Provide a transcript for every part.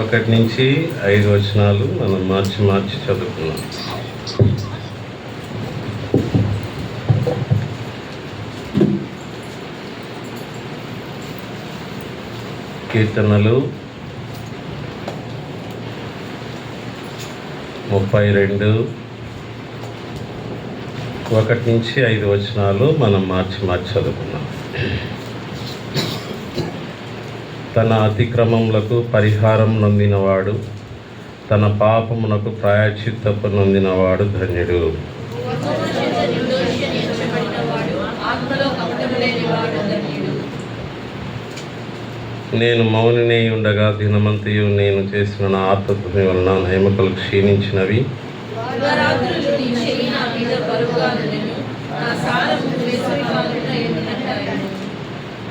1 నుంచి 5 వచనాలు మనం మార్చి చదువుకున్నాం. కీర్తనలు 32 1 నుంచి 5 వచనాలు మనం మార్చి చదువుకున్నాం. తన అతిక్రమములకు పరిహారం నొందినవాడు, తన పాపమునకు ప్రాయశ్చిత్తము నొందినవాడు ధన్యుడు. నేను మౌనినే ఉండగా దినమంతయు నేను చేసిన నా ఆత్మధ్వని వలన నా ఎముకలు క్షీణించినవి.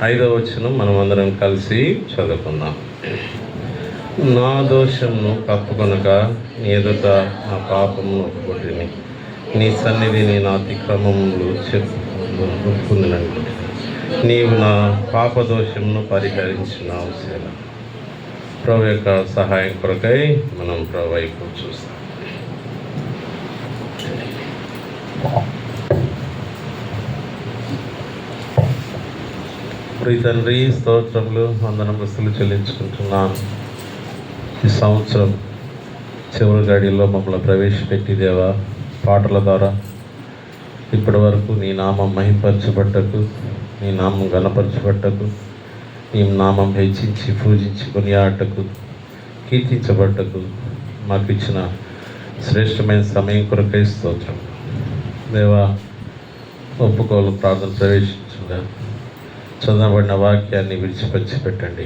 5వ వచనం మనం అందరం కలిసి చదువుకుందాం. నా దోషమును కప్పుకొనక నీ ఎదుట నా పాపమును ఒప్పుకొంటిని, నీ సన్నిధిని నా అతిక్రమములు ఒప్పుకుందుననుకుంటున్నాను. నీవు నా పాప దోషమును పరిహరించినావు. సేలా. ప్రభు యొక్క సహాయం కొరకై మనం ప్రభు వైపు చూస్తాం. ప్రియ తండ్రి, స్తోత్రములు వందనములు చెల్లించుకుంటున్నాను. ఈ సంవత్సరం చివరి గడిలో మమ్మల్ని ప్రవేశపెట్టి దేవా, పాటల ద్వారా ఇప్పటి వరకు నీ నామం మహింపరచబట్టకు, నీ నామం గణపరచబట్టకు, నీ నామం హెచ్చించి పూజించి కొనియాటకు, కీర్తించబట్టకు మాకు ఇచ్చిన శ్రేష్టమైన సమయం కొరకై స్తోత్రం. దేవా, ఒప్పుకోలు ప్రార్థన ప్రవేశించుగా చదవబడిన వాక్యాన్ని విడిచిపెట్టండి.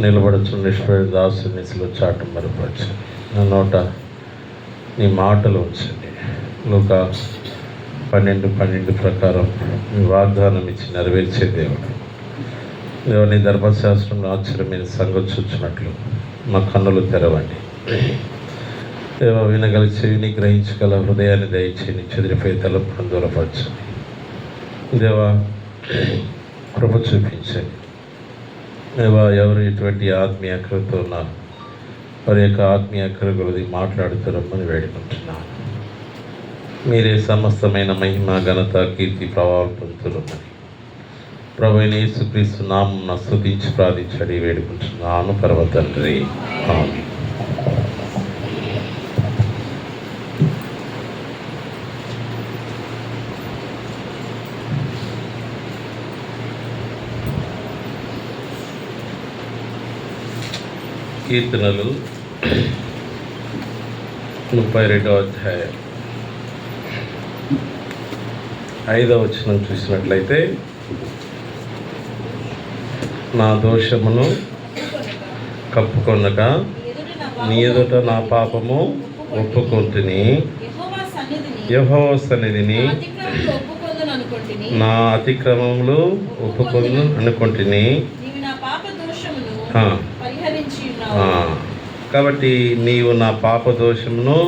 నిలబడుచు నిష్పడి దాసుని చాటం మరపరచండి. నా నోట నీ మాటలు ఉంచండి. లూకా 12:12 ప్రకారం మీ వాగ్దానం ఇచ్చి నెరవేర్చే దేవుడు. దేవుని ధర్మశాస్త్రంలో ఆశ్చర్యమైన సంగతి చూచినట్లు మా కన్నులు తెరవండి. దేవ, వినగల చెవిని, గ్రహించగల హృదయాన్ని దయచేసి చెదిరిపోయి తలపును దూరపరచండి. దేవా, కృప చూపించండి. దేవా, ఎవరు ఎటువంటి ఆత్మీయ అక్కరతో ఉన్నారు వారి యొక్క ఆత్మీయ అక్కర గురించి మాట్లాడుతారమ్మని వేడుకుంటున్నాను. మీరే సమస్తమైన మహిమ, ఘనత, కీర్తి, ప్రభావం పొందుతున్నమని ప్రభువైన యేసుక్రీస్తు నామమున స్తుతించి ప్రార్థించడి వేడుకుంటున్నాను పరమ తండ్రి. ఆమేన్. కీర్తనలు 32వ అధ్యాయం 5వ వచనం చూసినట్లయితే, నా దోషమును కప్పుకొనక నీ ఎదుట నా పాపము ఒప్పుకొంటిని, యెహోవా సన్నిధిని నా అతిక్రమములు ఒప్పుకొను అనుకొంటిని. కాబట్టి నీవు నా పాప దోషమును,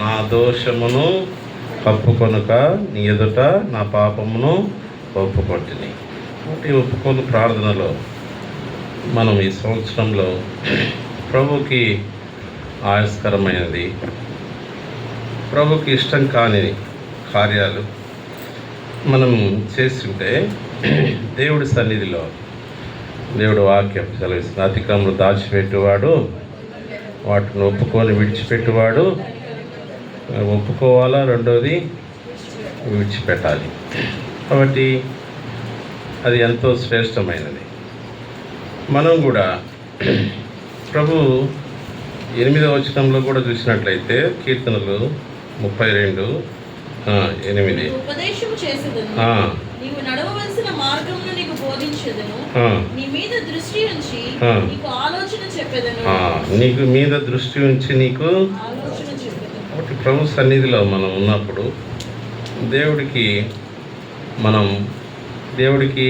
నా దోషమును కప్పుకొనక నీ ఎదుట నా పాపమును ఒప్పుకొంటిని. కాబట్టి ఒప్పుకొని ప్రార్థనలో మనం ఈ సంవత్సరంలో ప్రభుకి ఆయాస్కరమైనది, ప్రభుకి ఇష్టం కాని కార్యాలు మనం చేస్తుంటే దేవుడి సన్నిధిలో దేవుడు వాక్యం సెలవిస్తుంది. అతిక్రమలు దాచిపెట్టువాడు వాటిని ఒప్పుకొని విడిచిపెట్టువాడు. ఒప్పుకోవాలా, రెండోది విడిచిపెట్టాలి. కాబట్టి అది ఎంతో శ్రేష్టమైనది. మనం కూడా ప్రభు 8వ వచనంలో కూడా చూసినట్లయితే కీర్తనలు 32:8 ఉపదేశము చేసేదను, నీవు నడవవలసిన మార్గమును నీకు బోధించెదను, నీ మీద దృష్టి ఉంచి నీకు ఆలోచన చెప్పెదను. నీకు మీద దృష్టి ఉంచి నీకు ఆలోచన చెప్పెదను. కాబట్టి ప్రభు సన్నిధిలో మనం ఉన్నప్పుడు దేవుడికి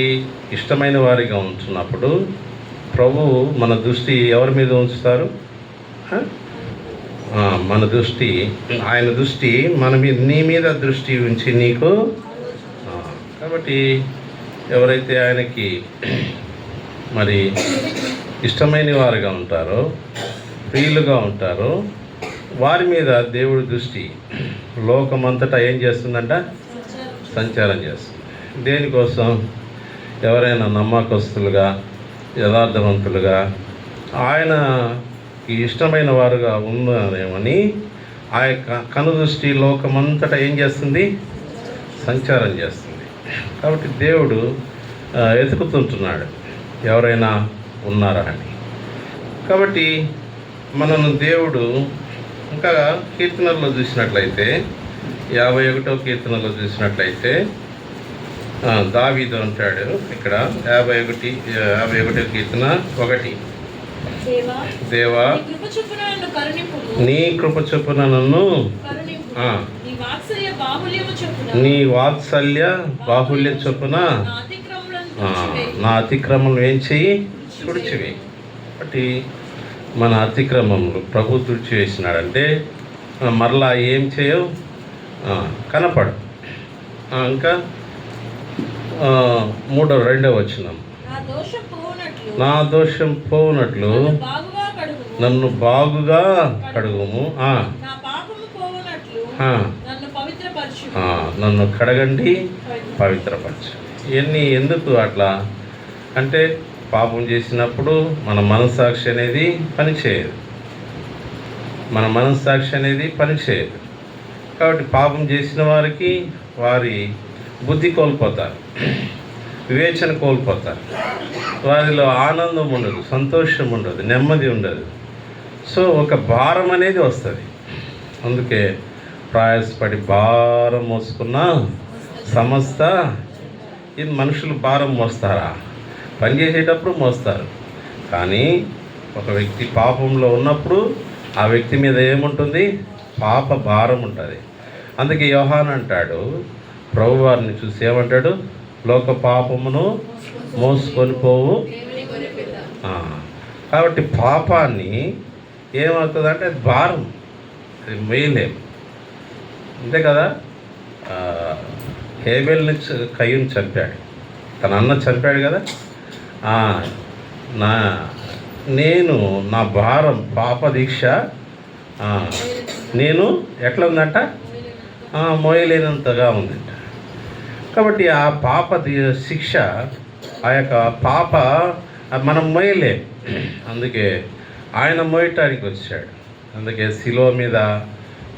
ఇష్టమైన వారిగా ఉంటున్నప్పుడు ప్రభు మన దృష్టి ఎవరి మీద ఉంచుతారు? మన దృష్టి, ఆయన దృష్టి మన మీద, నీ మీద దృష్టి ఉంచి నీకు. కాబట్టి ఎవరైతే ఆయనకి మరి ఇష్టమైన వారుగా ఉంటారో, ప్రియులుగా ఉంటారో వారి మీద దేవుడి దృష్టి లోకమంతటా ఏం చేస్తుందంట? సంచారం చేస్తుంది. దేనికోసం? ఎవరైనా నమ్మకస్తులుగా, యథార్థవంతులుగా, ఆయనకి ఇష్టమైన వారుగా ఉన్నారేమని ఆ యొక్క కనుదృష్టి లోకమంతటా ఏం చేస్తుంది? సంచారం చేస్తుంది. కాబట్టి దేవుడు వెతుకుతుంటున్నాడు ఎవరైనా ఉన్నారా అని. కాబట్టి మనను దేవుడు ఇంకా కీర్తనల్లో చూసినట్లయితే 51వ కీర్తనలో చూసినట్లయితే దావీదు అంటాడు ఇక్కడ 51వ కీర్తన 1, దేవా నీ కృప చొప్పున నన్ను నీ వాత్సల్య బాహుల్యం చొప్పున నా అతిక్రమం ఏం చెయ్యి? తుడిచివేయి. కాబట్టి మన అతిక్రమములు ప్రభు తుడిచివేసినాడంటే మరలా ఏం చేయవు? కనపడు. ఇంకా 2వ వచనం, నా దోషం పోవునట్లు నన్ను బాగుగా కడుగుము, నన్ను కడగండి, పవిత్రపరచు. ఇవన్నీ ఎందుకు అట్లా అంటే, పాపం చేసినప్పుడు మన మనస్సాక్షి అనేది పనిచేయదు. మన మనస్సాక్షి అనేది పనిచేయదు. కాబట్టి పాపం చేసిన వారికి వారి బుద్ధి కోల్పోతారు, వివేచన కోల్పోతారు, వారిలో ఆనందం ఉండదు, సంతోషం ఉండదు, నెమ్మది ఉండదు. సో ఒక భారం అనేది వస్తుంది. అందుకే ప్రయాసపడి భారం మోసుకున్న సమస్త, ఇది మనుషులు భారం మోస్తారా? పని చేసేటప్పుడు మోస్తారు. కానీ ఒక వ్యక్తి పాపంలో ఉన్నప్పుడు ఆ వ్యక్తి మీద ఏముంటుంది? పాప భారం ఉంటుంది. అందుకే యోహాను అంటాడు, ప్రభువారిని చూసి ఏమంటాడు? లోక పాపమును మోసుకొని పోవు. కాబట్టి పాపాన్ని ఏమవుతుందంటే అది భారం, అది మేలేం. అంతే కదా. హేబెల్ని కయ్యూని చంపాడు, తన అన్న చంపాడు కదా. నా భారం పాప దీక్ష నేను ఎట్లా ఉందంట? మోయలేనంతగా ఉందంట. కాబట్టి ఆ పాప శిక్ష, ఆ యొక్క పాప మనం మోయలేం. అందుకే ఆయన మోయటానికి వచ్చాడు. అందుకే శిలువ మీద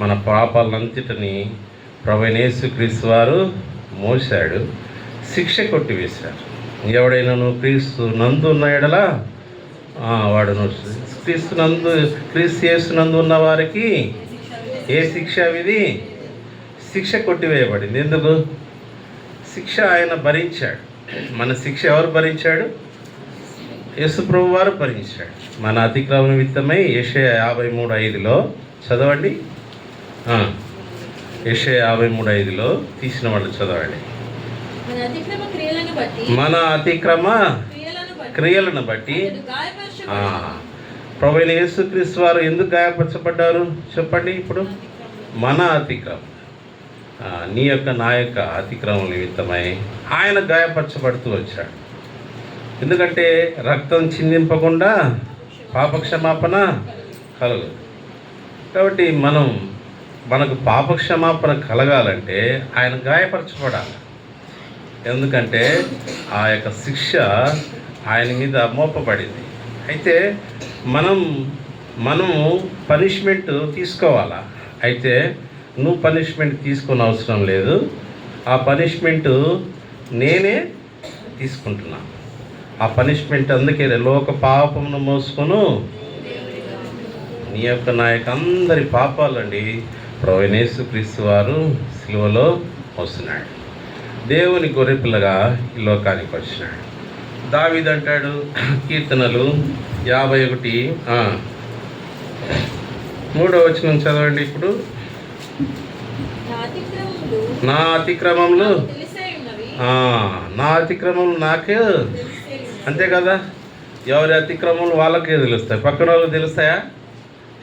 మన పాపాలంతటిని ప్రభువైన యేసుక్రీస్తు వారు మోసాడు, శిక్ష కొట్టివేశాడు. ఎవడైనా క్రీస్తు నందు ఉన్న ఎడలా వాడును క్రీస్తు యేసు నందు ఉన్న వారికి ఏ శిక్ష విధి? శిక్ష కొట్టివేయబడింది. ఎందుకు? శిక్ష ఆయన భరించాడు. మన శిక్ష ఎవరు భరించాడు? యేసు ప్రభు వారు భరించాడు. మన అతిక్రమ నిమిత్తమై యెషయా 53:5లో చదవండి. యెషయా 53:5లో తీసిన వాళ్ళు చదవండి. మన అతిక్రమ క్రియలను బట్టి ప్రభువైన యేసుక్రీస్తు వారు ఎందుకు గాయపరచబడ్డారు చెప్పండి. ఇప్పుడు మన అతిక్రమం, నీ యొక్క నా యొక్క అతిక్రమం నిమిత్తమై ఆయన గాయపరచబడుతూ వచ్చాడు. ఎందుకంటే రక్తం చిందింపకుండా పాపక్షమాపణ కలగదు. కాబట్టి మనకు పాపక్షమాపణ కలగాలంటే ఆయన గాయపరచబడాలి. ఎందుకంటే ఆ యొక్క శిక్ష ఆయన మీద మోపబడింది. అయితే మనము పనిష్మెంట్ తీసుకోవాలా? అయితే నువ్వు పనిష్మెంట్ తీసుకునే అవసరం లేదు. ఆ పనిష్మెంట్ నేనే తీసుకుంటున్నాను. ఆ పనిష్మెంట్ అందుకే లోక పాపమును మోసుకొను నీ యొక్క నా యొక్క అందరి పాపాలండి ప్రభువైన యేసుక్రీస్తు వారు సిలువలో మోస్తున్నాడు. దేవుని గొర్రెపిల్లగా ఈ లోకానికి వచ్చినాడు. దావీదు అంటాడు కీర్తనలు 51 3వ వచనం చదవండి. ఇప్పుడు నా అతిక్రమములు నాకే, అంతే కదా. ఎవరి అతిక్రమములు వాళ్ళకే తెలుస్తాయి, పక్కన వాళ్ళకి తెలుస్తాయా?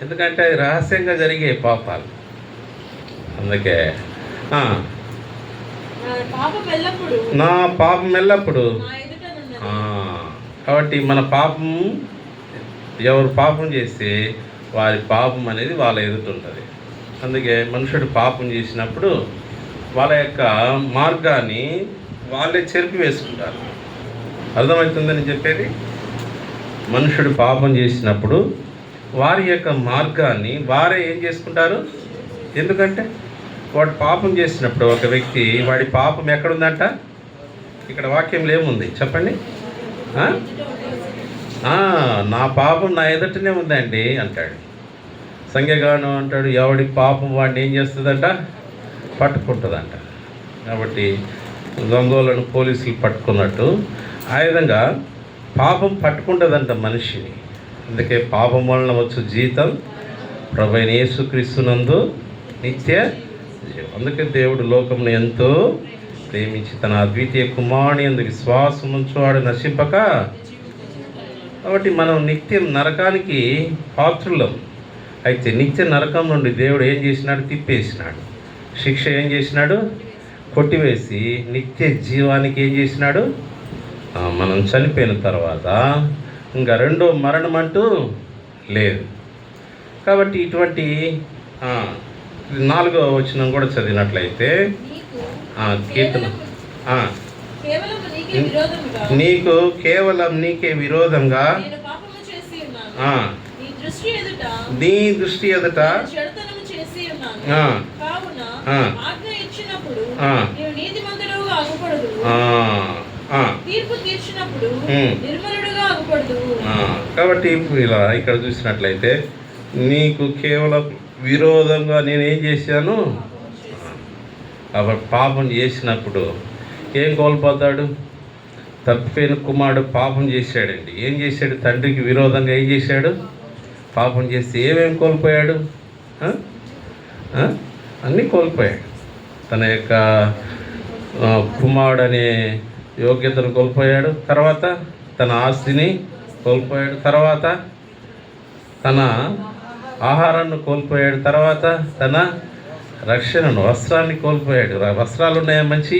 ఎందుకంటే అది రహస్యంగా జరిగే పాపాలు. అందుకే నా పాపం ఎల్లప్పుడు. కాబట్టి మన పాపము ఎవరు పాపం చేస్తే వారి పాపం అనేది వాళ్ళ ఎదుట ఉంటుంది. అందుకే మనుషుడు పాపం చేసినప్పుడు వాళ్ళ యొక్క మార్గాన్ని వాళ్ళే చెరిపి వేసుకుంటారు. అర్థమవుతుందని చెప్పేది. మనుషుడు పాపం చేసినప్పుడు వారి యొక్క మార్గాన్ని వారే ఏం చేసుకుంటారు? ఎందుకంటే వాడు పాపం చేసినప్పుడు ఒక వ్యక్తి వాడి పాపం ఎక్కడుందంట? ఇక్కడ వాక్యంలో ఏముంది చెప్పండి? నా పాపం నా ఎదుటనే ఉందండి అంటాడు. సంఖ్యగానం అంటాడు, ఎవడి పాపం వాడిని ఏం చేస్తుందంట? పట్టుకుంటుందంట. కాబట్టి దొంగలను పోలీసులు పట్టుకున్నట్టు ఆ విధంగా పాపం పట్టుకుంటుందంట మనిషిని. అందుకే పాపం వలన వచ్చు జీతం ప్రభువైన యేసుక్రీస్తునందు నిత్య జీవం. అందుకే దేవుడు లోకమును ఎంతో ప్రేమించి తన అద్వితీయ కుమారుని యందు విశ్వాసం ఉంచువాడు నశింపక. కాబట్టి మనం నిత్యం నరకానికి పాత్రులం. అయితే నిత్య నరకం నుండి దేవుడు ఏం చేసినాడు? తిప్పేసినాడు. శిక్ష ఏం చేసినాడు? కొట్టివేసి నిత్య జీవానికి ఏం చేసినాడు? మనం చనిపోయిన తర్వాత ఇంకా రెండో మరణం అంటూ లేదు. కాబట్టి ఇటువంటి 4వ వచనం కూడా చదివినట్లయితే కీర్తన, నీకు కేవలం నీకే విరోధంగా నీ దృష్టి ఎదుట కాబట్టి ఇలా ఇక్కడ చూసినట్లయితే నీకు కేవలం విరోధంగా నేనేం చేశాను? కాబట్టి పాపం చేసినప్పుడు ఏం కోల్పోతాడు? తప్పిపోయిన కుమారుడు పాపం చేశాడండి. ఏం చేశాడు? తండ్రికి విరోధంగా ఏం చేశాడు? పాపం చేసి ఏమేమి కోల్పోయాడు? అన్నీ కోల్పోయాడు. తన యొక్క కుమారుడు అనే యోగ్యతను కోల్పోయాడు. తర్వాత తన ఆస్తిని కోల్పోయాడు. తర్వాత తన ఆహారాన్ని కోల్పోయాడు. తర్వాత తన రక్షణను, వస్త్రాన్ని కోల్పోయాడు. వస్త్రాలు ఉన్నాయా? మంచి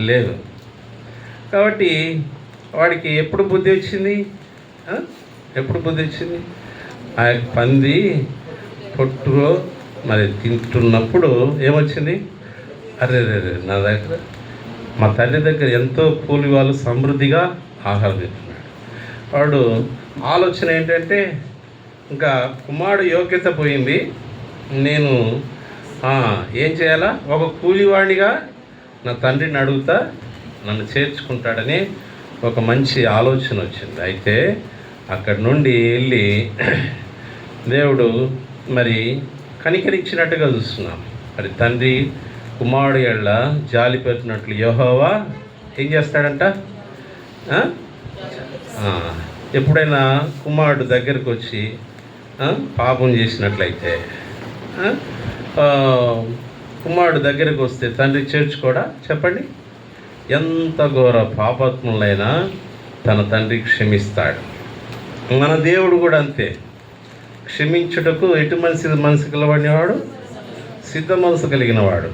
లేవు. కాబట్టి వాడికి ఎప్పుడు బుద్ధి వచ్చింది? ఎప్పుడు బుద్ధి వచ్చింది? ఆ పంది పొట్టులో మరి తింటున్నప్పుడు ఏమొచ్చింది? అరే నా దగ్గర మా తల్లి దగ్గర ఎంతో కూలి వాళ్ళు సమృద్ధిగా ఆహారం తింటున్నాడు. వాడు ఆలోచన ఏంటంటే ఇంకా కుమారుడు యోగ్యత పోయింది, నేను ఏం చేయాలా? ఒక కూలివాడిగా నా తండ్రిని అడుగుతా నన్ను చేర్చుకుంటాడని ఒక మంచి ఆలోచన వచ్చింది. అయితే అక్కడి నుండి వెళ్ళి దేవుడు మరి కనికరించినట్టుగా చూస్తున్నాం. మరి తండ్రి కుమారుడు ఎళ్ళ జాలి పెట్టినట్లు యెహోవా ఏం చేస్తాడంట? ఎప్పుడైనా కుమారుడు దగ్గరికి వచ్చి పాపం చేసినట్లయితే కుమారుడు దగ్గరికి వస్తే తండ్రి చేర్చుకోడా? చెప్పండి. ఎంత ఘోర పాపాత్ములైనా తన తండ్రి క్షమిస్తాడు. మన దేవుడు కూడా అంతే. క్షమించుటకు ఎటు మనసు కలవాడినవాడు? సిద్ధ మనసు కలిగిన వాడు.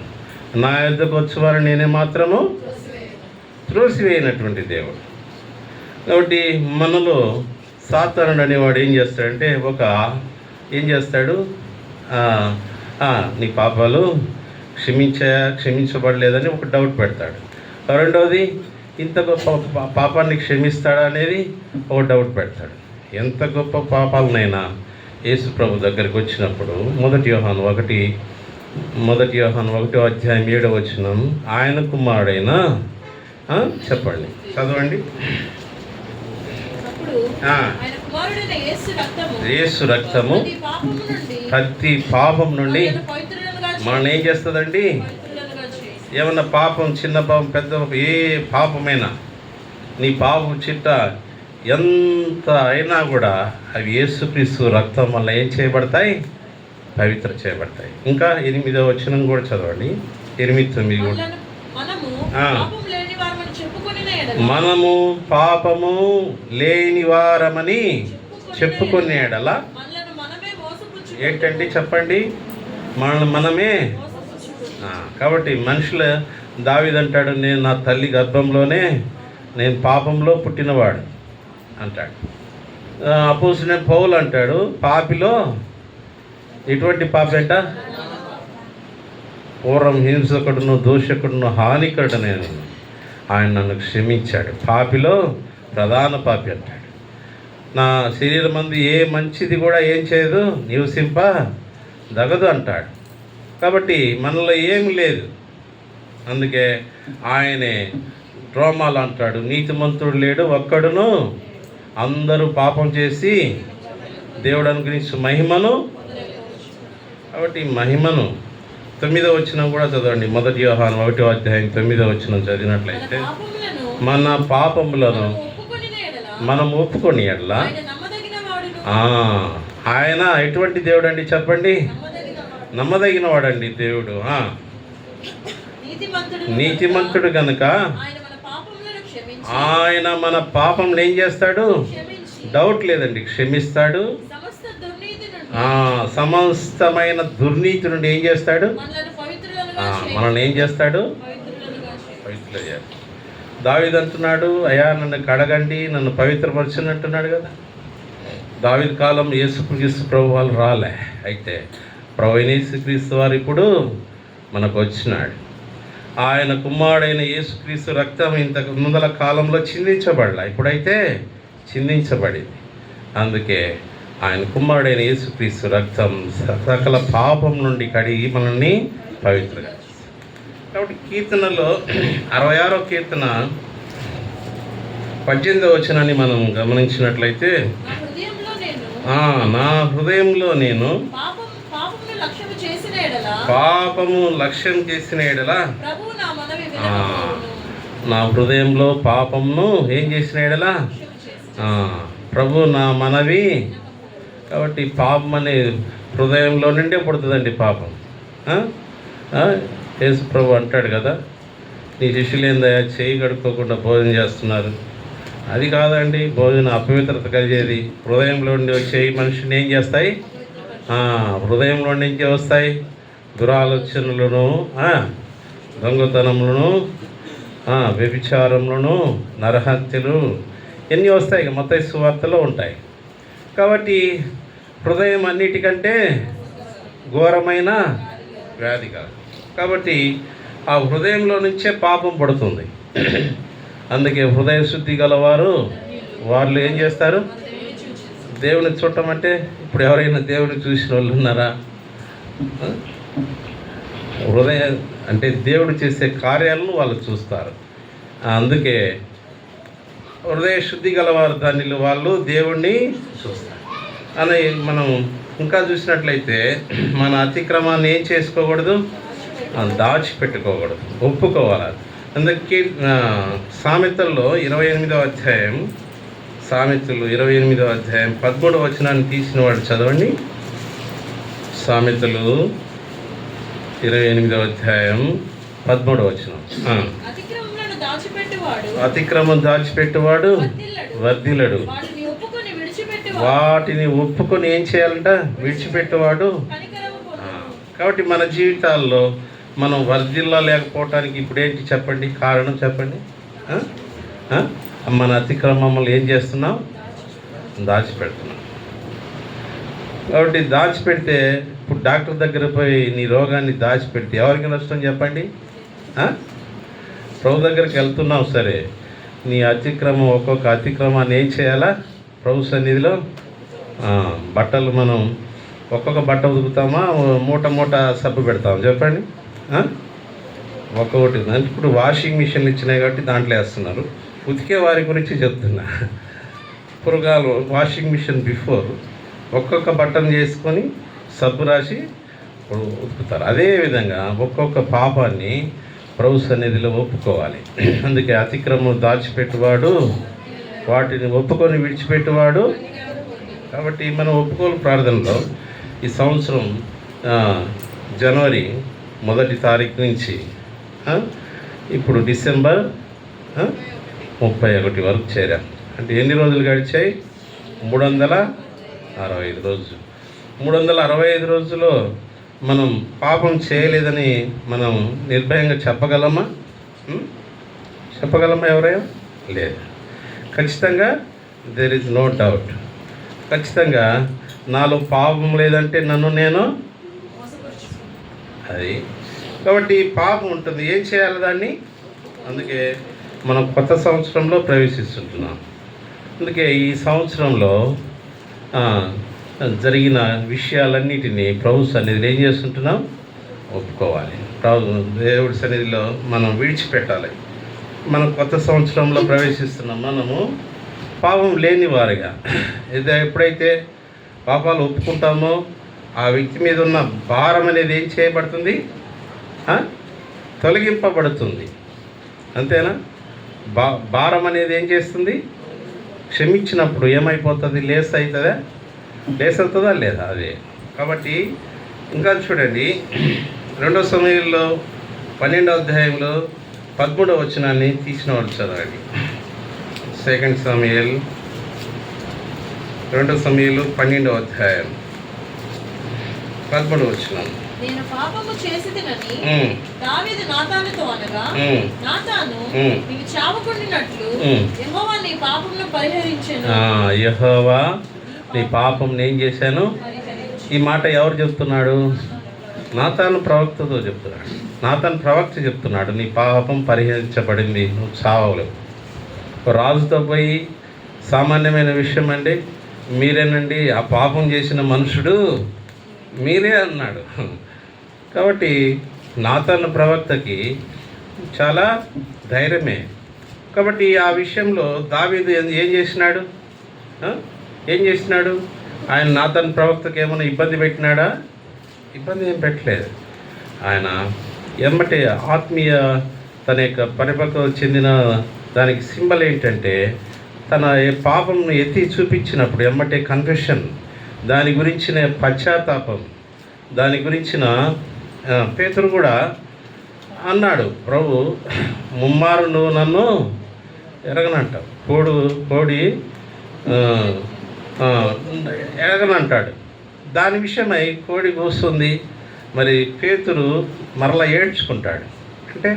నా యొద్దకు వచ్చేవారు నేనే మాత్రము త్రోసివేయనటువంటి దేవుడు. కాబట్టి మనలో సాతానుడు అనేవాడు ఏం చేస్తాడంటే ఏం చేస్తాడు? నీ పాపాలు క్షమించబడలేదని ఒక డౌట్ పెడతాడు. రెండవది, ఇంత గొప్ప పాపాన్ని క్షమిస్తాడా అనేది ఒక డౌట్ పెడతాడు. ఎంత గొప్ప పాపాలనైనా యేసు ప్రభు దగ్గరికి వచ్చినప్పుడు 1 యోహాను 1వ అధ్యాయం 7వ వచనం, ఆయన కుమారుడైన చెప్పండి, చదవండి. యేసు రక్తము ప్రతి పాపం నుండి మనం ఏం చేస్తుందండి? ఏమన్నా పాపం, చిన్న పాపం, పెద్ద పాపం, ఏ పాపమైనా నీ పాపం చిట్ట ఎంత అయినా కూడా అవి యేసుక్రీస్తు రక్తం వల్ల ఏం చేయబడతాయి? పవిత్ర చేయబడతాయి. ఇంకా 8వ వచనం కూడా చదవండి. 8-9 కూడా. మనము పాపము లేని వారమని చెప్పుకునే ఎడల ఏంటండి? చెప్పండి. మనమే. కాబట్టి మనుషుల దావీదంటాడు, నేను నా తల్లి గర్భంలోనే నేను పాపంలో పుట్టినవాడు అంటాడు. అపోజిట్ పౌలు అంటాడు, పాపిలో ఎటువంటి పాపి అంట? పూర్వం హింసకుడును దోషకుడును హానికరుడు నేను, ఆయన నన్ను క్షమించాడు, పాపిలో ప్రధాన పాపి అంటాడు. నా శరీరం మందు ఏ మంచిది కూడా ఏం చేయదు, నివసింప దగదు అంటాడు. కాబట్టి మనలో ఏమి లేదు. అందుకే ఆయనే రోమాలు అంటాడు, నీతిమంతుడు లేడు ఒక్కడును, అందరూ పాపం చేసి దేవుడు అనుగ్రహించు మహిమను. కాబట్టి మహిమను 9వ వచనం కూడా చదవండి. 1 యోహాను 1వ అధ్యాయం 9వ వచనం చదివినట్లయితే, మన పాపములను మనం ఒప్పుకొని ఎడల ఆయన ఎటువంటి దేవుడు అండి చెప్పండి? నమ్మదగిన వాడండి దేవుడు. నీతిమంతుడు కనుక ఆయన మన పాపం ఏం చేస్తాడు? డౌట్ లేదండి, క్షమిస్తాడు. సమస్తమైన దుర్నీతి నుండి ఏం చేస్తాడు? మనల్ని ఏం చేస్తాడు? పవిత్రులు చేస్తాడు. దావీదు అంటున్నాడు, అయ్యా నన్ను కడగండి, నన్ను పవిత్రపరచండి అంటున్నాడు కదా. దావీదు కాలం యేసుక్రీస్తు ప్రభు వాళ్ళు రాలే, అయితే ప్రభు యేసుక్రీస్తు వారు ఇప్పుడు మనకు వచ్చినాడు. ఆయన కుమారుడైన యేసుక్రీస్తు రక్తం ఇంతకు ముందల కాలంలో చిందించబడలా, ఇప్పుడైతే చిందించబడింది. అందుకే ఆయన కుమారుడైన యేసుక్రీస్తు రక్తం సకల పాపం నుండి కడిగి మనల్ని పవిత్రంగా. కాబట్టి కీర్తనలో 66వ కీర్తన 18వ వచనాన్ని మనం గమనించినట్లయితే, నా హృదయంలో నేను పాపము లక్ష్యం చేసిన ఎడల, నా హృదయంలో పాపమును ఏం చేసిన ఎడల ప్రభు నా మనవి. కాబట్టి పాపం అనే హృదయంలో నుండే పుడుతుందండి పాపం. యేసు ప్రభు అంటాడు కదా, నీ శిష్యులు ఏందయ్యా చేయి కడుక్కోకుండా భోజనం చేస్తున్నారు. అది కాదండి, భోజనం అపవిత్రత కలిగేది. హృదయంలో నుండి వచ్చేవి మనిషిని ఏం చేస్తాయి? హృదయంలో నుంచి వస్తాయి దురాలోచనలను, దొంగతనములను, వ్యభిచారములను, నరహత్యలు, ఎన్ని వస్తాయి ఇక మత్తయి సువార్తలో ఉంటాయి. కాబట్టి హృదయం అన్నిటికంటే ఘోరమైన వ్యాధి కాదు. కాబట్టి ఆ హృదయంలో నుంచే పాపం పడుతుంది. అందుకే హృదయ శుద్ధి గలవారు వాళ్ళు ఏం చేస్తారు? దేవుని చూడటం. ఇప్పుడు ఎవరైనా దేవుని చూసిన వాళ్ళు ఉన్నారా? హృదయ అంటే దేవుడు చేసే కార్యాలను వాళ్ళు చూస్తారు. అందుకే హృదయ శుద్ధి గలవారు దానిలో వాళ్ళు దేవుణ్ణి చూస్తారు అని మనం ఇంకా చూసినట్లయితే, మన అతిక్రమాన్ని ఏం చేసుకోకూడదు, దాచిపెట్టుకోకూడదు, ఒప్పుకోవాలి. అందుకే సామెతల్లో 28వ అధ్యాయం, సామెతలు 28వ అధ్యాయం 13వ వచనాన్ని తీసిన వాడు చదవండి. సామెతలు 28వ అధ్యాయం 13వ వచనం. అతిక్రమం దాచిపెట్టువాడు వర్ధిల్లడు, వాటిని ఒప్పుకొని ఏం చేయాలంట? విడిచిపెట్టేవాడు. కాబట్టి మన జీవితాల్లో మనం వర్ధిల్లా లేకపోవటానికి ఇప్పుడు ఏంటి చెప్పండి? కారణం చెప్పండి. మన అతిక్రమములు ఏం చేస్తున్నాం? దాచిపెడుతున్నాం. కాబట్టి దాచిపెడితే, ఇప్పుడు డాక్టర్ దగ్గర పోయి నీ రోగాన్ని దాచిపెడితే ఎవరికి నష్టం చెప్పండి? ప్రభు దగ్గరికి వెళ్తున్నావు సరే, నీ అతిక్రమం ఒక్కొక్క అతిక్రమాన్ని ఏం చేయాలా? ప్రభు సన్నిధిలో బట్టలు మనం ఒక్కొక్క బట్ట ఉతుకుతామా, మూట మూట సబ్బు పెడతాం చెప్పండి? ఒక్కొక్కటి. ఇప్పుడు వాషింగ్ మిషన్లు ఇచ్చినాయి కాబట్టి దాంట్లో వేస్తున్నారు. ఉతికే వారి గురించి చెప్తున్నా. పురుగాలు వాషింగ్ మిషన్ బిఫోర్ ఒక్కొక్క బట్టను చేసుకొని సబ్బు రాసి ఉతుకుతారు. అదేవిధంగా ఒక్కొక్క పాపాన్ని ప్రభు సన్నిధిలో ఒప్పుకోవాలి. అందుకే అతిక్రమం దాచిపెట్టువాడు వాటిని ఒప్పుకొని విడిచిపెట్టువాడు. కాబట్టి మనం ఒప్పుకోలు ప్రార్థనలో ఈ సంవత్సరం జనవరి 1వ తారీఖు నుంచి ఇప్పుడు డిసెంబర్ 31 వరకు చేరాం. అంటే ఎన్ని రోజులు గడిచాయి? 365 రోజులు. 365 రోజుల్లో మనం పాపం చేయలేదని మనం నిర్భయంగా చెప్పగలమా? చెప్పగలమా ఎవరైనా? లేదు. ఖచ్చితంగా దేర్ ఈజ్ నో డౌట్. ఖచ్చితంగా నాలో పాపం లేదంటే నన్ను నేను అది. కాబట్టి పాపం ఉంటుంది, ఏం చేయాలి దాన్ని? అందుకే మనం కొత్త సంవత్సరంలో ప్రవేశిస్తుంటున్నాం. అందుకే ఈ సంవత్సరంలో జరిగిన విషయాలన్నిటినీ ప్రభు సన్నిధిలో ఏం చేస్తుంటున్నాం? ఒప్పుకోవాలి. దేవుడి సన్నిధిలో మనం విడిచిపెట్టాలి. మనం కొత్త సంవత్సరంలో ప్రవేశిస్తున్నాం. మనము పాపం లేని వారిగా ఎప్పుడైతే పాపాలు ఒప్పుకుంటామో ఆ వ్యక్తి మీద ఉన్న భారం అనేది ఏం చేయబడుతుంది? తొలగింపబడుతుంది. అంతేనా? భారం అనేది ఏం చేస్తుంది? క్షమించినప్పుడు ఏమైపోతుంది? లేస్ అవుతుందా లేదా? అదే. కాబట్టి ఇంకా చూడండి, 2 సమూయేలులో 12వ అధ్యాయంలో 13వ వచనాన్ని తీసిన వాళ్ళు చదవండి. 2 సమూయేలు 2 సమూయేలు 12వ అధ్యాయం 13వ వచనం. నేను పాపము చేసితినని దావీదు నాతానుతో అనగా, నాతాను నీవు చావకుండినట్లు యెహోవా నీ పాపమును పరిహరించెను. యెహోవా నీ పాపం నేను చేశాను. ఈ మాట ఎవరు చెప్తున్నాడు? నాతాను ప్రవక్తతో చెప్తున్నాడు. నాతాను ప్రవక్త చెప్తున్నాడు, నీ పాపం పరిహరించబడింది, నువ్వు చావలేవు. రాజుతో పోయి సామాన్యమైన విషయం అండి, మీరేనండి ఆ పాపం చేసిన మనుషుడు మీరే అన్నాడు. కాబట్టి నాతాను ప్రవక్తకి చాలా ధైర్యమే. కాబట్టి ఆ విషయంలో దావీదు ఏం చేసినాడు? ఆయన నాతాను ప్రవక్తకి ఏమైనా ఇబ్బంది పెట్టినాడా? ఇబ్బంది ఏం పెట్టలేదు. ఆయన ఎమ్మటే ఆత్మీయ తన యొక్క పరిపక్వత చెందిన దానికి సింబల్ ఏంటంటే, తన పాపంను ఎత్తి చూపించినప్పుడు ఎమ్మటే కన్ఫెషన్, దాని గురించిన పశ్చాత్తాపం, దాని గురించిన పేతురు కూడా అన్నాడు, ప్రభు ముమ్మారు నువ్వు నన్ను ఎరగనంటావు, కోడి ఎరగనంటాడు. దాని విషయమై కోడి కూస్తుంది. మరి పేతురు మరలా ఏడ్చుకుంటాడు. అంటే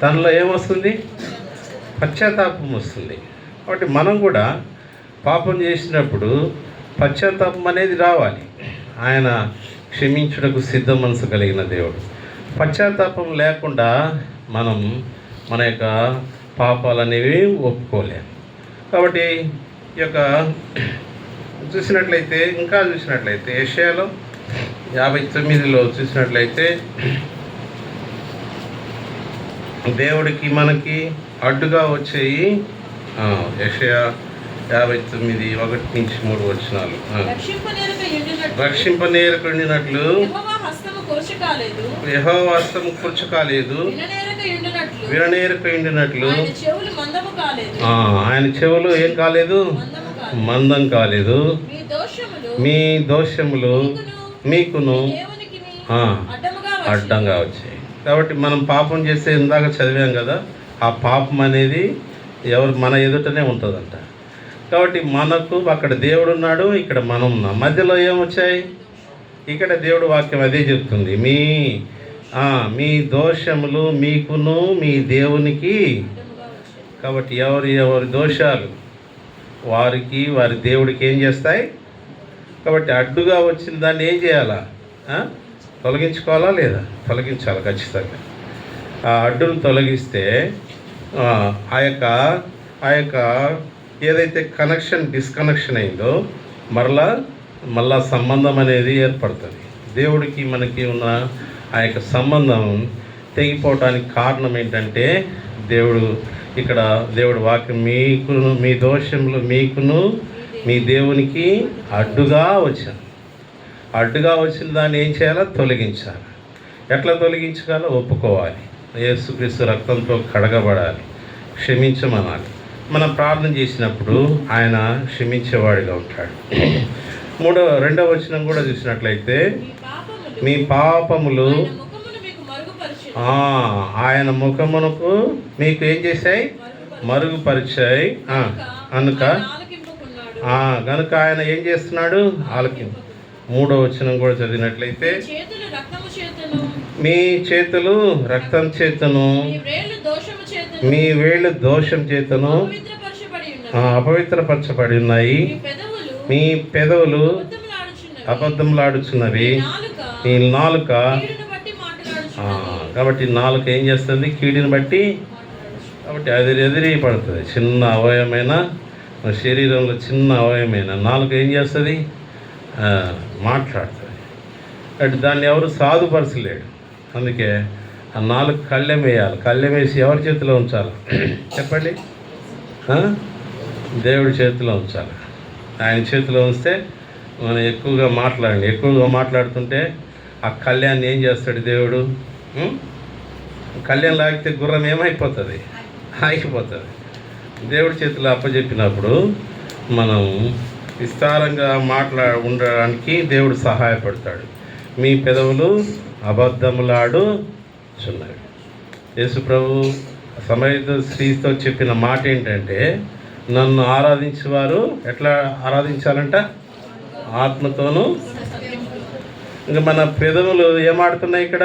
దానిలో ఏమొస్తుంది? పశ్చాత్తాపం వస్తుంది. కాబట్టి మనం కూడా పాపం చేసినప్పుడు పశ్చాత్తాపం అనేది రావాలి. ఆయన క్షమించుటకు సిద్ధ మనసు కలిగిన దేవుడు. పశ్చాత్తాపం లేకుండా మనం మన యొక్క పాపాలు అనేవి ఒప్పుకోలేము. కాబట్టి ఈ యొక్క చూసినట్లయితే యెషయాలో 59లో చూసినట్లయితే దేవుడికి మనకి అడ్డుగా వచ్చేయి. యెషయా 59 1-3 వచనాలు. రక్షింపనేరకుండినట్లు యెహోవా హస్తము కూర్చు కాలేదు, విననేరకుండినట్లు ఆయన చెవులు ఏం కాలేదు? మందం కాలేదు. మీ దోషములు మీకును అడ్డంగా వచ్చాయి. కాబట్టి మనం పాపం చేస్తే ఇందాక చదివాం కదా, ఆ పాపం అనేది మన ఎదుటనే ఉంటుందంట. కాబట్టి మనకు అక్కడ దేవుడు ఉన్నాడు, ఇక్కడ మనం ఉన్నాం. మధ్యలో ఏమొచ్చాయి? ఇక్కడ దేవుడు వాక్యం అదే చెప్తుంది, మీ దోషములు మీకును మీ దేవునికి. కాబట్టి ఎవరి దోషాలు వారికి వారి దేవుడికి ఏం చేస్తాయి? కాబట్టి అడ్డుగా వచ్చిన దాన్ని ఏం చేయాలా? తొలగించుకోవాలా లేదా? తొలగించాలి ఖచ్చితంగా. ఆ అడ్డును తొలగిస్తే ఆ యొక్క ఏదైతే డిస్కనెక్షన్ అయిందో మళ్ళా సంబంధం అనేది ఏర్పడుతుంది. దేవుడికి మనకి ఉన్న ఆ యొక్క సంబంధం తెగిపోవటానికి కారణం ఏంటంటే, దేవుడు వాక్యం మీకును మీ దోషములు మీకును మీ దేవునికి అడ్డుగా వచ్చిన దాన్ని ఏం చేయాలో? తొలగించాలి. ఎట్లా తొలగించాలో ఒప్పుకోవాలి. యేసుక్రీస్తు రక్తంతో కడగబడాలి, క్షమించమనాలి. మనం ప్రార్థన చేసినప్పుడు ఆయన క్షమించేవాడిగా ఉంటాడు. 2వ వచనం కూడా చూసినట్లయితే, మీ పాపములు ఆయన ముఖమునకు మీకు ఏం చేశాయి? మరుగుపరిచాయి. కనుక ఆయన ఏం చేస్తున్నాడు? ఆలకింపు. 3వ వచనం కూడా చదివినట్లయితే, మీ చేతులు రక్తం చేతను మీ వేళ్ళు దోషం చేతను అపవిత్రపరచబడి ఉన్నాయి, మీ పెదవులు అబద్ధములాడుచున్నవి. అబద్ధములాడుచున్నవి, నాలుక మీ నాలుక కీడును బట్టి మాట్లాడుచున్నది. కాబట్టి నాలుక ఏం చేస్తుంది? కీడిని బట్టి. కాబట్టి ఎదిరి పడుతుంది. చిన్న అవయవమైన మన శరీరంలో చిన్న అవయవమైన నాలుక ఏం చేస్తుంది? మాట్లాడుతుంది. అంటే దాన్ని ఎవరు సాధుపరచలేడు. అందుకే ఆ నాలుగు కళ్ళెం వేయాలి. కళ్ళెం వేసి ఎవరి చేతిలో ఉంచాలి చెప్పండి? దేవుడి చేతిలో ఉంచాలి. ఆయన చేతిలో ఉంచితే మనం ఎక్కువగా మాట్లాడండి. ఎక్కువగా మాట్లాడుతుంటే ఆ కళ్యాణ్ని ఏం చేస్తాడు దేవుడు? కళ్యాణ్ లాగితే గుర్రం ఏమైపోతుంది? ఆగిపోతుంది. దేవుడి చేతిలో అప్పచెప్పినప్పుడు మనం విస్తారంగా ఉండడానికి దేవుడు సహాయపడతాడు. మీ పెదవులు అబద్ధములాడుచున్నవి. యేసు ప్రభు సమయత స్త్రీతో చెప్పిన మాట ఏంటంటే, నన్ను ఆరాధించేవారు ఎట్లా ఆరాధించాలంట? ఆత్మతోనూ. ఇంకా మన పెదవులు ఏమాడుతున్నాయి ఇక్కడ?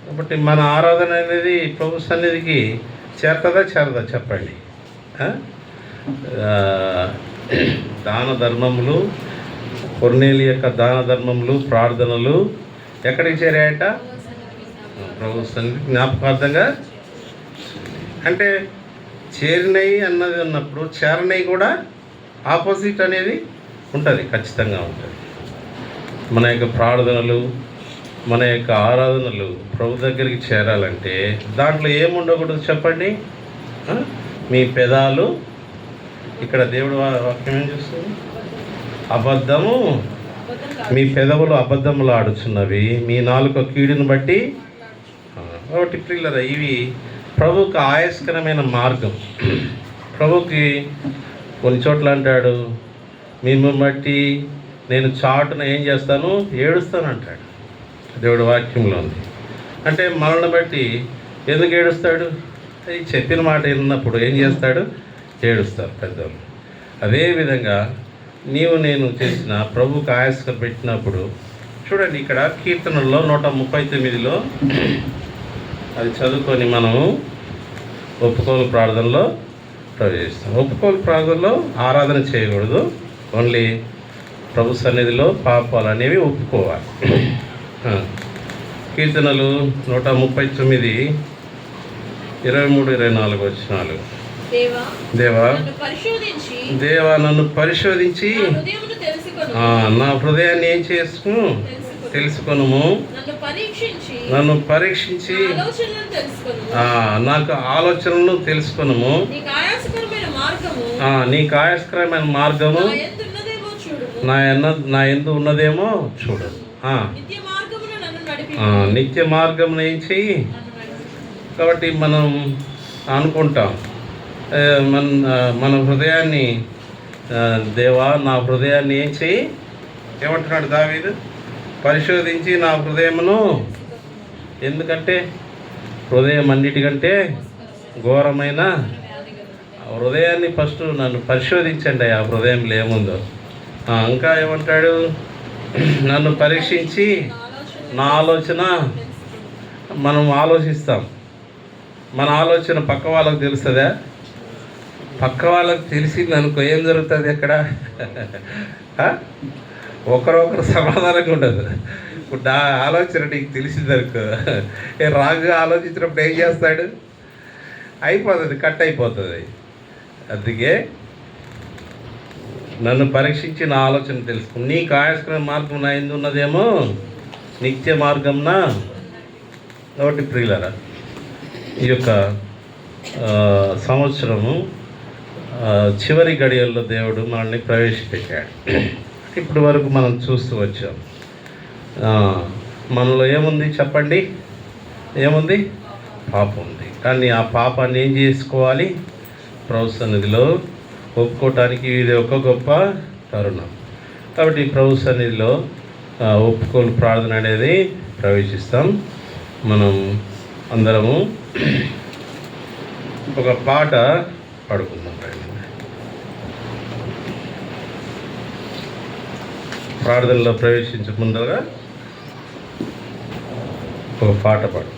కాబట్టి మన ఆరాధన అనేది ప్రభు సన్నిధికి చేరదా చెప్పండి? దాన ధర్మములు, కొర్నేలి యొక్క దాన ధర్మములు, ప్రార్థనలు ఎక్కడికి చేరాయట? ప్రభు సన్నిధి జ్ఞాపకార్థంగా. అంటే చేరినవి అన్నది ఉన్నప్పుడు చేరనవి కూడా ఆపోజిట్ అనేది ఉంటుంది, ఖచ్చితంగా ఉంటుంది. మన యొక్క ప్రార్థనలు, మన యొక్క ఆరాధనలు ప్రభు దగ్గరికి చేరాలంటే దాంట్లో ఏముండకూడదు చెప్పండి? మీ పెదాలు, ఇక్కడ దేవుడు వాక్యం ఏం చూస్తుంది? అబద్ధము. మీ పెదవులు అబద్ధములు ఆడుచున్నవి, మీ నాలుక కీడును బట్టి. ఒకటి ప్రియులరా, ఇవి ప్రభుకి ఆయాస్కరమైన మార్గం. ప్రభుకి కొన్ని చోట్ల అంటాడు, మిమ్మల్ని బట్టి నేను చాటున ఏం చేస్తాను? ఏడుస్తాను అంటాడు. దేవుడు వాక్యంలో ఉంది. అంటే మనల్ని బట్టి ఎందుకు ఏడుస్తాడు? ఈ చెప్పిన మాట విన్నప్పుడు ఏం చేస్తాడు? ఏడుస్తారు పెద్దలు. అదేవిధంగా నేను చేసిన ప్రభుకి ఆయాస్కరం పెట్టినప్పుడు చూడండి, ఇక్కడ కీర్తనల్లో 139లో అది చదువుకొని మనము ఒప్పుకోలు ప్రార్థనలో ప్రవేశిస్తాం. ఒప్పుకోలు ప్రార్థనలో ఆరాధన చేయకూడదు, ఓన్లీ ప్రభు సన్నిధిలో పాపాలు అనేవి ఒప్పుకోవాలి. కీర్తనలు 139 23-24 వచనాలు. దేవా నన్ను పరిశోధించి నా హృదయాన్ని ఏం తెలుసుకొనుము. నన్ను పరీక్షించి నాకు ఆలోచనలను తెలుసుకొనుము. నీకు ఆయాస్కరమైన మార్గము నా యందు ఉన్నదేమో చూడు. నిత్య మార్గమును ఏం చెయ్యి. కాబట్టి మనం అనుకుంటాం, మన హృదయాన్ని, దేవా నా హృదయాన్ని ఏం చెయ్యి. ఏమంటున్నాడు దావీదు? పరిశోధించి నా హృదయమును. ఎందుకంటే హృదయం అన్నిటికంటే ఘోరమైన హృదయాన్ని ఫస్ట్ నన్ను పరిశోధించండి, ఆ హృదయంలో ఏముందో. ఇంకా ఏమంటాడు? నన్ను పరీక్షించి నా ఆలోచన. మనం ఆలోచిస్తాం, మన ఆలోచన పక్క వాళ్ళకు తెలుస్తుందా? పక్క వాళ్ళకి తెలిసింది అనుకో ఏం జరుగుతుంది అక్కడ? ఒకరొకరు సమాధానంగా ఉండదు. ఇప్పుడు నా ఆలోచన నీకు తెలిసిందనుకో, రాంగ్గా ఆలోచించినప్పుడు ఏం చేస్తాడు? అయిపోతుంది, కట్ అయిపోతుంది. అందుకే నన్ను పరీక్షించి నా ఆలోచన తెలుసుకుని నీకు ఆయాస్కరమైన మార్గం నా ఎందు ఉన్నదేమో నిత్య మార్గంన. కాబట్టి ప్రియులరా, ఈ యొక్క సంవత్సరము చివరి గడియల్లో దేవుడు మనల్ని ప్రవేశపెట్టాడు. ఇప్పటి వరకు మనం చూస్తూ వచ్చాం. మనలో ఏముంది చెప్పండి? ఏముంది? పాపం ఉంది. కానీ ఆ పాపాన్ని ఏం చేసుకోవాలి? ప్రభు సన్నిధిలో ఒప్పుకోవటానికి ఇది ఒక గొప్ప తరుణం. కాబట్టి ప్రభు సన్నిధిలో ఒప్పుకోలు ప్రార్థన అనేది ప్రవేశిస్తాం. మనం అందరము ఒక పాట పాడుకుందాం. ప్రార్థనలో ప్రవేశించే ముందుగా ఒక పాట పాడు.